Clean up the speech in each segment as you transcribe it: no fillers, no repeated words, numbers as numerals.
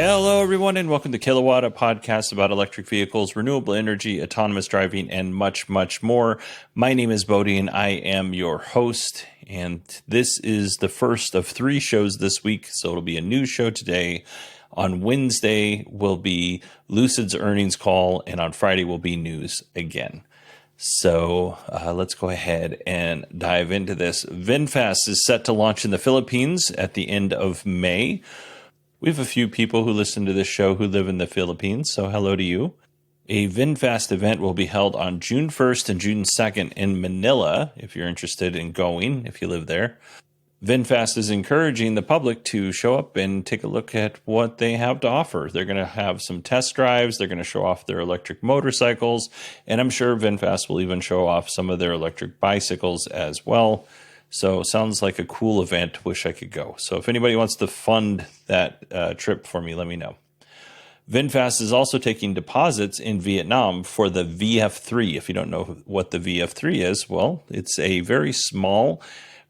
Hello, everyone, and welcome to Kilowatt, a podcast about electric vehicles, renewable energy, autonomous driving, and much, much more. My name is Bodie, and I am your host. And this is the first of 3 shows this week, so it'll be a new show today. On Wednesday will be Lucid's earnings call, and on Friday will be news again. So let's go ahead and dive into this. VinFast is set to launch in the Philippines at the end of May. We have a few people who listen to this show who live in the Philippines, so hello to you. A VinFast event will be held on June 1st and June 2nd in Manila, if you're interested in going, if you live there. VinFast is encouraging the public to show up and take a look at what they have to offer. They're going to have some test drives, they're going to show off their electric motorcycles, and I'm sure VinFast will even show off some of their electric bicycles as well. So sounds like a cool event. Wish I could go. So if anybody wants to fund that trip for me, let me know. VinFast is also taking deposits in Vietnam for the VF3. If you don't know what the VF3 is, well, it's a very small,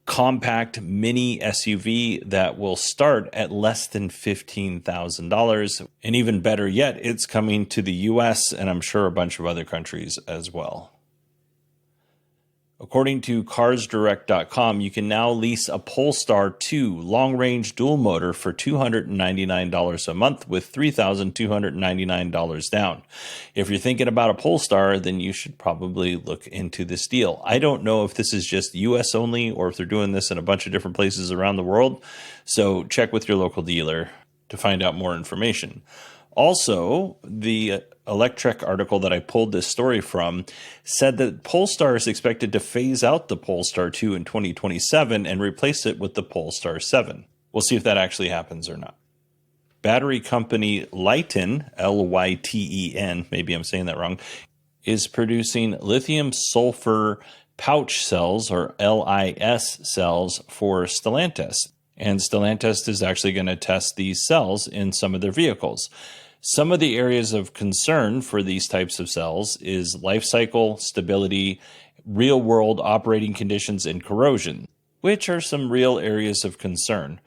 compact mini SUV that will start at less than $15,000. And even better yet, it's coming to the US and I'm sure a bunch of other countries as well. According to carsdirect.com, you can now lease a Polestar 2 long-range dual motor for $299 a month with $3,299 down. If you're thinking about a Polestar, then you should probably look into this deal. I don't know if this is just US only or if they're doing this in a bunch of different places around the world, so check with your local dealer to find out more information. Also, the Electrek article that I pulled this story from said that Polestar is expected to phase out the Polestar 2 in 2027 and replace it with the Polestar 7. We'll see if that actually happens or not. Battery company Lyten, L-Y-T-E-N, maybe I'm saying that wrong, is producing lithium-sulfur pouch cells, or LIS cells, for Stellantis. And Stellantis is actually going to test these cells in some of their vehicles. Some of the areas of concern for these types of cells is life cycle, stability, real-world operating conditions, and corrosion, which are some real areas of concern.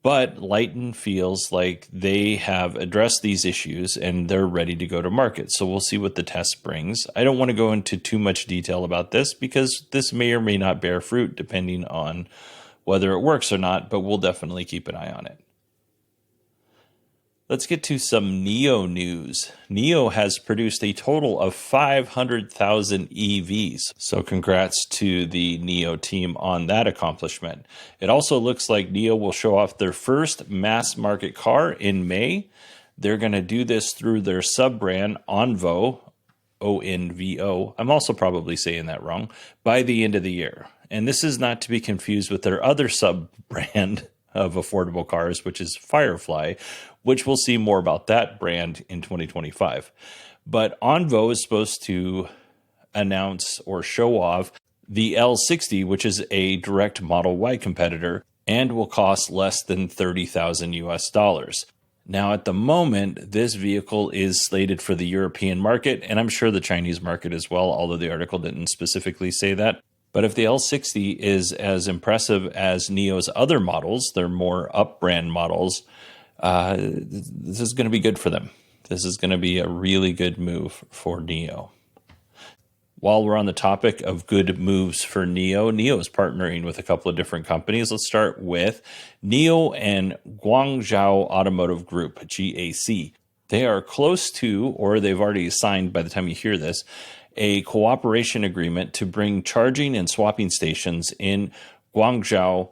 But Lyten feels like they have addressed these issues and they're ready to go to market. So we'll see what the test brings. I don't want to go into too much detail about this because this may or may not bear fruit depending on whether it works or not, but we'll definitely keep an eye on it. Let's get to some NIO news. NIO has produced a total of 500,000 EVs. So congrats to the NIO team on that accomplishment. It also looks like NIO will show off their first mass market car in May. They're going to do this through their sub-brand Onvo, O-N-V-O. I'm also probably saying that wrong, by the end of the year. And this is not to be confused with their other sub-brand of affordable cars, which is Firefly, which we'll see more about that brand in 2025. But Onvo is supposed to announce or show off the L60, which is a direct Model Y competitor and will cost less than $30,000 US. Now, at the moment, this vehicle is slated for the European market, and I'm sure the Chinese market as well, although the article didn't specifically say that. But if the L60 is as impressive as NIO's other models, their more up-brand models, this is going to be good for them. This is going to be a really good move for NIO. While we're on the topic of good moves for NIO, NIO is partnering with a couple of different companies. Let's start with NIO and Guangzhou Automotive Group, GAC. They are close to, or they've already signed by the time you hear this, a cooperation agreement to bring charging and swapping stations in Guangzhou,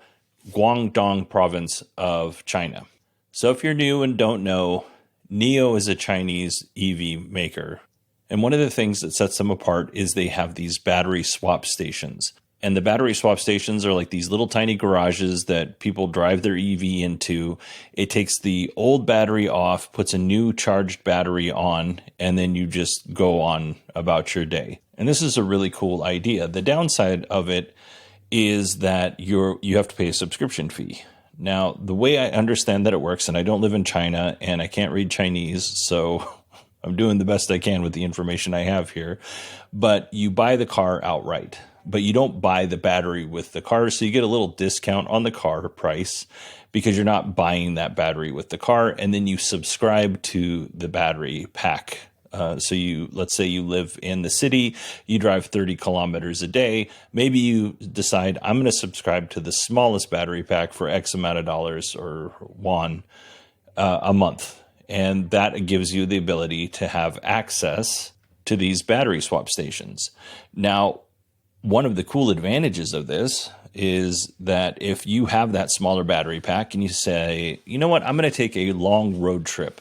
Guangdong province of China. So if you're new and don't know, NIO is a Chinese EV maker. And one of the things that sets them apart is they have these battery swap stations. And the battery swap stations are like these little tiny garages that people drive their EV into. It takes the old battery off, puts a new charged battery on, and then you just go on about your day. And this is a really cool idea. The downside of it is that you have to pay a subscription fee. Now, the way I understand that it works, and I don't live in China and I can't read Chinese, so I'm doing the best I can with the information I have here, but you buy the car outright. but you don't buy the battery with the car. So you get a little discount on the car price because you're not buying that battery with the car. And then you subscribe to the battery pack. So let's say you live in the city, you drive 30 kilometers a day. Maybe you decide, I'm going to subscribe to the smallest battery pack for X amount of dollars or won a month. And that gives you the ability to have access to these battery swap stations. Now, one of the cool advantages of this is that if you have that smaller battery pack and you say, you know what, I'm going to take a long road trip.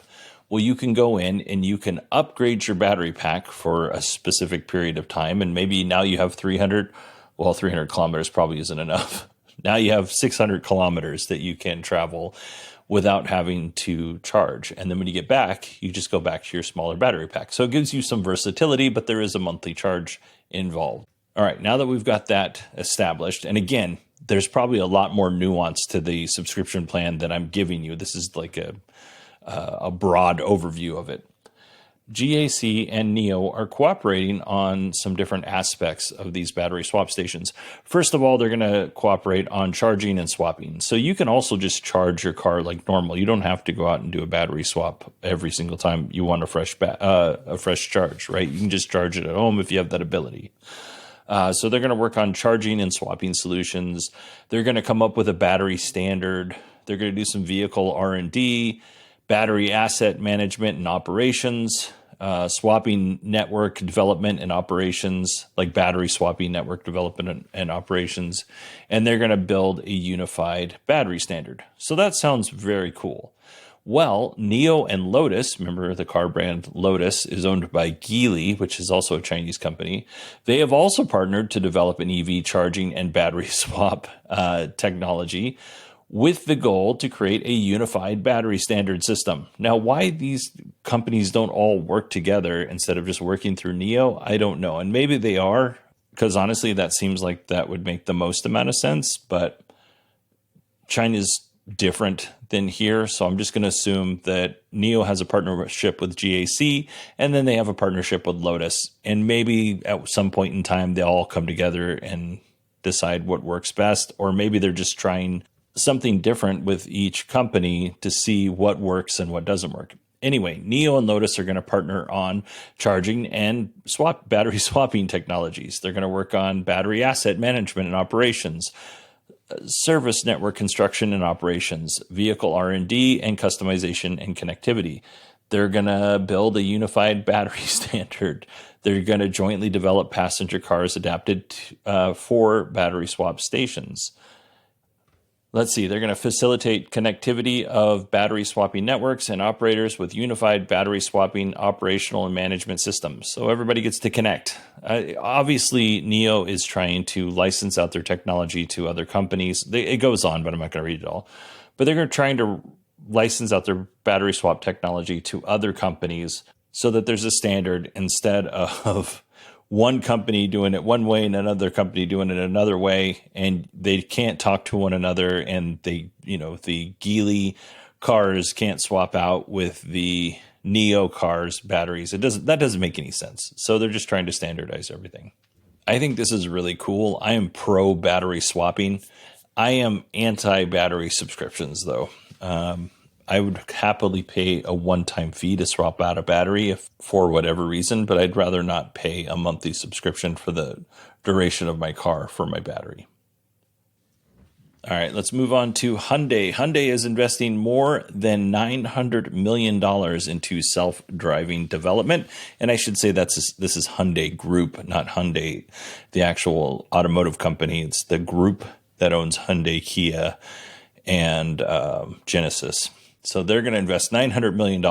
Well, you can go in and you can upgrade your battery pack for a specific period of time. And maybe now you have 300 kilometers probably isn't enough. Now you have 600 kilometers that you can travel without having to charge. And then when you get back, you just go back to your smaller battery pack. So it gives you some versatility, but there is a monthly charge involved. All right, now that we've got that established, and again, there's probably a lot more nuance to the subscription plan that I'm giving you. This is like a broad overview of it. GAC and NIO are cooperating on some different aspects of these battery swap stations. First of all, they're going to cooperate on charging and swapping. So you can also just charge your car like normal. You don't have to go out and do a battery swap every single time you want a fresh charge, right? You can just charge it at home if you have that ability. So they're going to work on charging and swapping solutions. They're going to come up with a battery standard. They're going to do some vehicle R&D, battery asset management and operations, swapping network development and operations, like battery swapping network development and operations. And they're going to build a unified battery standard. So that sounds very cool. Well, NIO and Lotus, remember the car brand Lotus is owned by Geely, which is also a Chinese company. They have also partnered to develop an EV charging and battery swap technology with the goal to create a unified battery standard system. Now, why these companies don't all work together instead of just working through NIO, I don't know. And maybe they are, because honestly, that seems like that would make the most amount of sense. But China's different than here. So I'm just going to assume that NIO has a partnership with GAC, and then they have a partnership with Lotus. And maybe at some point in time, they all come together and decide what works best. Or maybe they're just trying something different with each company to see what works and what doesn't work. Anyway, NIO and Lotus are going to partner on charging and battery swapping technologies. They're going to work on battery asset management and operations, service network construction and operations, vehicle R&D, and customization and connectivity. They're going to build a unified battery standard. They're going to jointly develop passenger cars adapted for battery swap stations. Let's see, they're going to facilitate connectivity of battery swapping networks and operators with unified battery swapping operational and management systems. So everybody gets to connect. Obviously, NIO is trying to license out their technology to other companies. It goes on, but I'm not going to read it all. But they're trying to license out their battery swap technology to other companies so that there's a standard instead of one company doing it one way and another company doing it another way, and they can't talk to one another, and the Geely cars can't swap out with the NIO cars batteries. That doesn't make any sense. So they're just trying to standardize everything. I think this is really cool. I am pro battery swapping. I am anti battery subscriptions though. I would happily pay a one-time fee to swap out a battery if for whatever reason, but I'd rather not pay a monthly subscription for the duration of my car for my battery. All right, let's move on to Hyundai. Hyundai is investing more than $900 million into self-driving development. And I should say this is Hyundai Group, not Hyundai, the actual automotive company. It's the group that owns Hyundai, Kia, and Genesis. So they're going to invest $900 million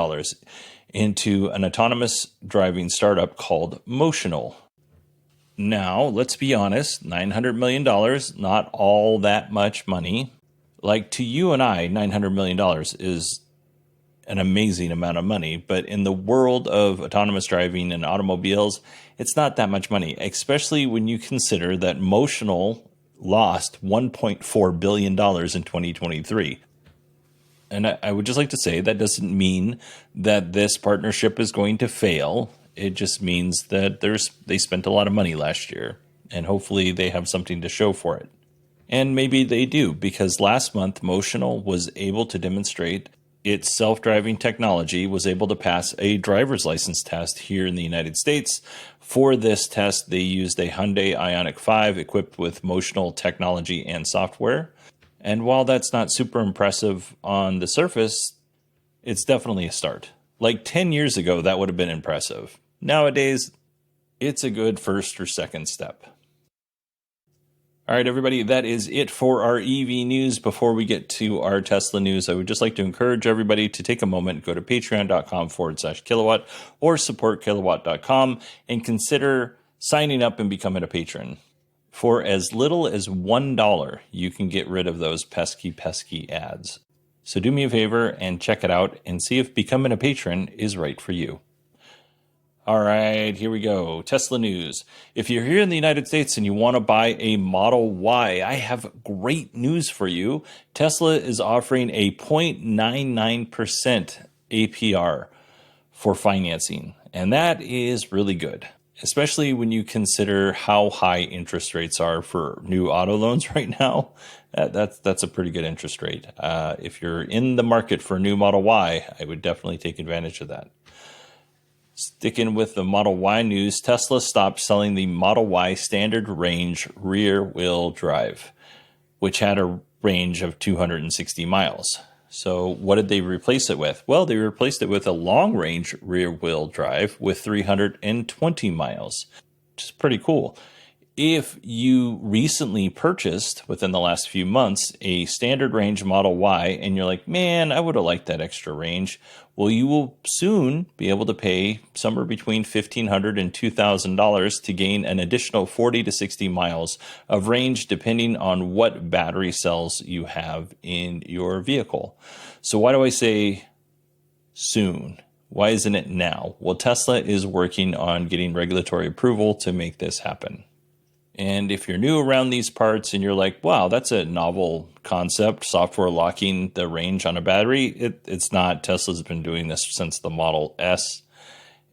into an autonomous driving startup called Motional. Now, let's be honest, $900 million, not all that much money. Like to you and I, $900 million is an amazing amount of money. But in the world of autonomous driving and automobiles, it's not that much money, especially when you consider that Motional lost $1.4 billion in 2023. And I would just like to say that doesn't mean that this partnership is going to fail. It just means that they spent a lot of money last year. and hopefully they have something to show for it. And maybe they do, because last month Motional was able to demonstrate its self-driving technology was able to pass a driver's license test here in the United States. For this test, they used a Hyundai Ioniq 5 equipped with Motional technology and software. And while that's not super impressive on the surface, it's definitely a start. Like 10 years ago, that would have been impressive. Nowadays, it's a good first or second step. All right, everybody, that is it for our EV news. Before we get to our Tesla news, I would just like to encourage everybody to take a moment, go to patreon.com/kilowatt or supportkilowatt.com and consider signing up and becoming a patron. For as little as $1, you can get rid of those pesky ads. So do me a favor and check it out and see if becoming a patron is right for you. All right, here we go. Tesla news. If you're here in the United States and you want to buy a Model Y, I have great news for you. Tesla is offering a 0.99% APR for financing, and that is really good, especially when you consider how high interest rates are for new auto loans right now. That's a pretty good interest rate. If you're in the market for a new Model Y, I would definitely take advantage of that. Sticking with the Model Y news, Tesla stopped selling the Model Y standard range rear-wheel drive, which had a range of 260 miles. So what did they replace it with? Well, they replaced it with a long-range rear-wheel drive with 320 miles, which is pretty cool. If you recently purchased, within the last few months, a standard range Model Y, and you're like, man, I would have liked that extra range, well, you will soon be able to pay somewhere between $1,500 and $2,000 to gain an additional 40 to 60 miles of range, depending on what battery cells you have in your vehicle. So why do I say soon? Why isn't it now? Well, Tesla is working on getting regulatory approval to make this happen. And if you're new around these parts and you're like, wow, that's a novel concept, software locking the range on a battery, it's not. Tesla's been doing this since the Model S.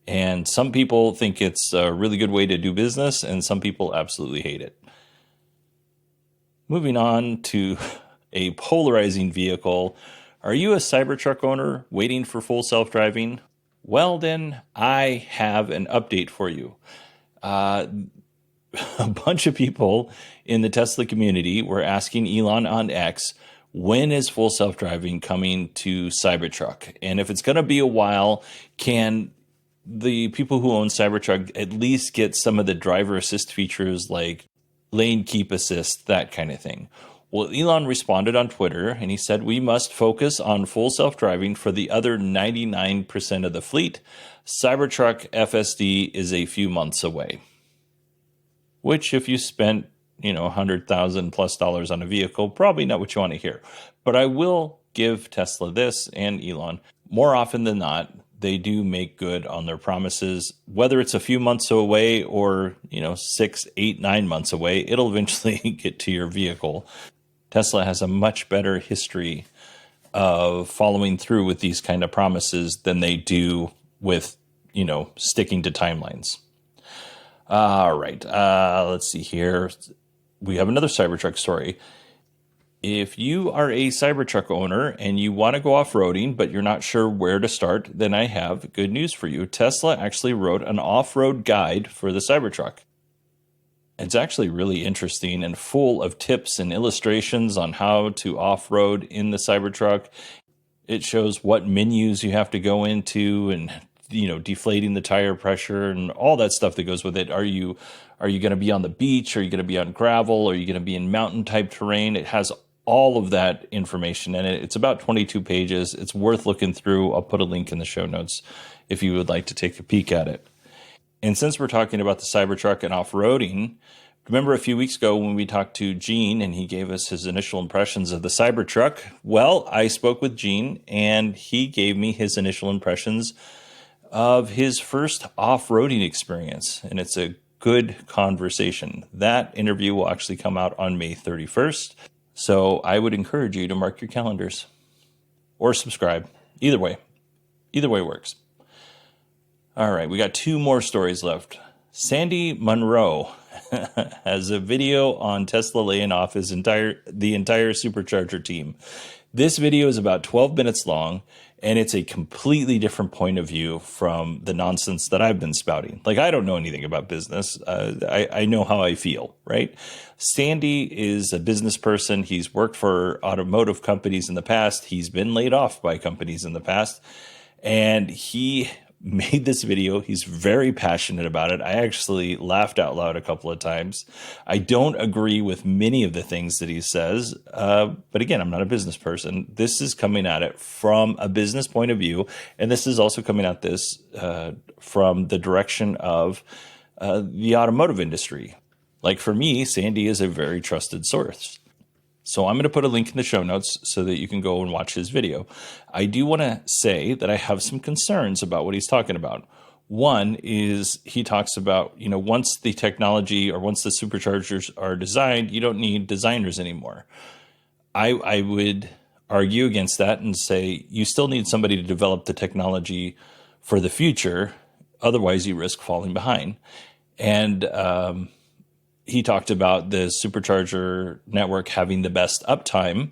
And some people think it's a really good way to do business, and some people absolutely hate it. Moving on to a polarizing vehicle. Are you a Cybertruck owner waiting for full self-driving? Well, then I have an update for you. A bunch of people in the Tesla community were asking Elon on X, when is full self-driving coming to Cybertruck? And if it's going to be a while, can the people who own Cybertruck at least get some of the driver assist features like lane keep assist, that kind of thing? Well, Elon responded on Twitter, and he said, we must focus on full self-driving for the other 99% of the fleet. Cybertruck FSD is a few months away. Which, if you spent, $100,000 plus on a vehicle, probably not what you want to hear. But I will give Tesla this, and Elon, more often than not, they do make good on their promises. Whether it's a few months away or, 6, 8, 9 months away, it'll eventually get to your vehicle. Tesla has a much better history of following through with these kind of promises than they do with, sticking to timelines. All right, let's see here. We have another Cybertruck story. If you are a Cybertruck owner and you want to go off-roading, but you're not sure where to start, then I have good news for you. Tesla actually wrote an off-road guide for the Cybertruck. It's actually really interesting and full of tips and illustrations on how to off-road in the Cybertruck. It shows what menus you have to go into and deflating the tire pressure and all that stuff that goes with it. Are you going to be on the beach? Are you going to be on gravel? Are you going to be in mountain type terrain? It has all of that information in it. It's about 22 pages. It's worth looking through. I'll put a link in the show notes if you would like to take a peek at it. And since we're talking about the Cybertruck and off-roading, remember a few weeks ago when we talked to Gene and he gave us his initial impressions of the Cybertruck? Well, I spoke with Gene and he gave me his initial impressions of his first off-roading experience, and it's a good conversation. That interview will actually come out on May 31st, so I would encourage you to mark your calendars or subscribe. Either way works. All right, we got 2 more stories left. Sandy Munro has a video on Tesla laying off the entire Supercharger team. This video is about 12 minutes long, and it's a completely different point of view from the nonsense that I've been spouting. Like, I don't know anything about business. I know how I feel, right? Sandy is a business person. He's worked for automotive companies in the past. He's been laid off by companies in the past. And he made this video. He's very passionate about it. I actually laughed out loud a couple of times. I don't agree with many of the things that he says. But again, I'm not a business person. This is coming at it from a business point of view. And this is also coming at this from the direction of the automotive industry. Like for me, Sandy is a very trusted source. So I'm going to put a link in the show notes so that you can go and watch his video. I do want to say that I have some concerns about what he's talking about. One is he talks about, once the technology or once the superchargers are designed, you don't need designers anymore. I would argue against that and say you still need somebody to develop the technology for the future. Otherwise, you risk falling behind. And he talked about the supercharger network having the best uptime,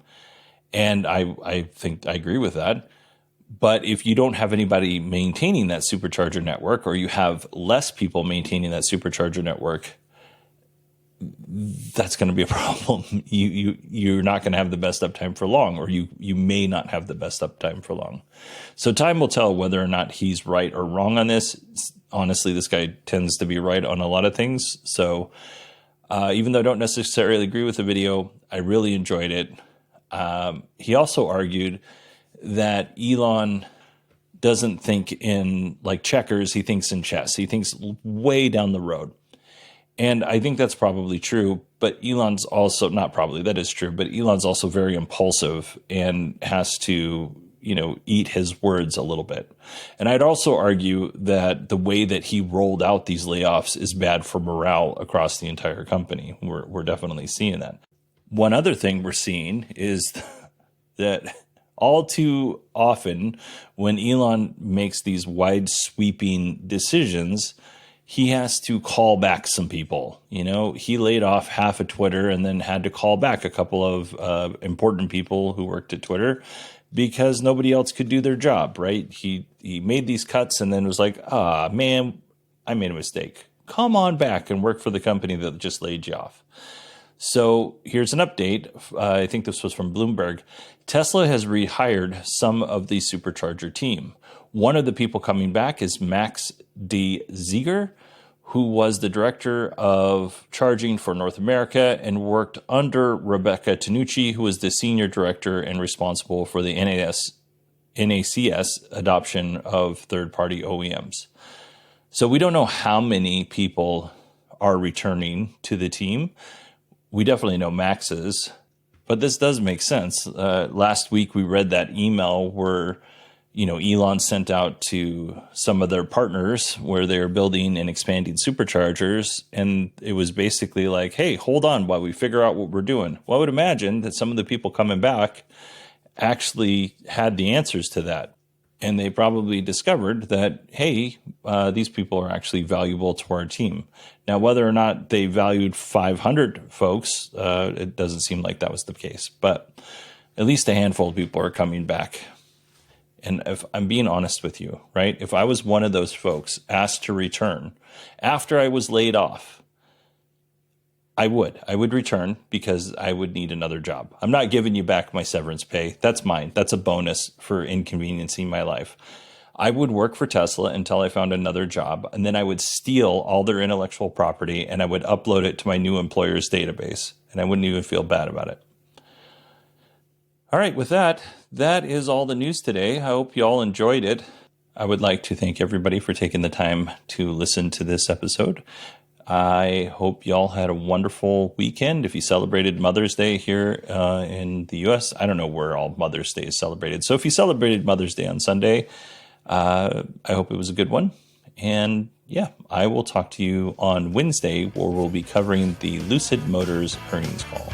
and I think I agree with that. But if you don't have anybody maintaining that supercharger network, or you have less people maintaining that supercharger network, that's going to be a problem. You're not going to have the best uptime for long, or you may not have the best uptime for long. So time will tell whether or not he's right or wrong on this. Honestly, this guy tends to be right on a lot of things. So even though I don't necessarily agree with the video, I really enjoyed it. He also argued that Elon doesn't think in like checkers, he thinks in chess. He thinks way down the road. And I think that's probably true, but Elon's also, not probably, that is true, but Elon's also very impulsive and has to, eat his words a little bit. And I'd also argue that the way that he rolled out these layoffs is bad for morale across the entire company. We're definitely seeing that. One other thing we're seeing is that all too often when Elon makes these wide sweeping decisions, he has to call back some people. He laid off half of Twitter and then had to call back a couple of important people who worked at Twitter because nobody else could do their job, right? He made these cuts and then was like, man, I made a mistake. Come on back and work for the company that just laid you off. So here's an update. I think this was from Bloomberg. Tesla has rehired some of the Supercharger team. One of the people coming back is Max de Zeger, who was the director of charging for North America and worked under Rebecca Tanucci, who was the senior director and responsible for the NACS adoption of third-party OEMs. So we don't know how many people are returning to the team. We definitely know Max's, but this does make sense. Last week we read that email where Elon sent out to some of their partners where they're building and expanding superchargers. And it was basically like, hey, hold on while we figure out what we're doing. Well, I would imagine that some of the people coming back actually had the answers to that. And they probably discovered that, hey, these people are actually valuable to our team. Now, whether or not they valued 500 folks, it doesn't seem like that was the case. But at least a handful of people are coming back. And if I'm being honest with you, right, if I was one of those folks asked to return after I was laid off, I would return because I would need another job. I'm not giving you back my severance pay. That's mine. That's a bonus for inconveniencing my life. I would work for Tesla until I found another job, and then I would steal all their intellectual property and I would upload it to my new employer's database, and I wouldn't even feel bad about it. All right, with that is all the news today. I hope you all enjoyed it. I would like to thank everybody for taking the time to listen to this episode. I hope y'all had a wonderful weekend. If you celebrated Mother's Day here in the U.S., I don't know where all Mother's Day is celebrated. So if you celebrated Mother's Day on Sunday, I hope it was a good one. And yeah, I will talk to you on Wednesday where we'll be covering the Lucid Motors earnings call.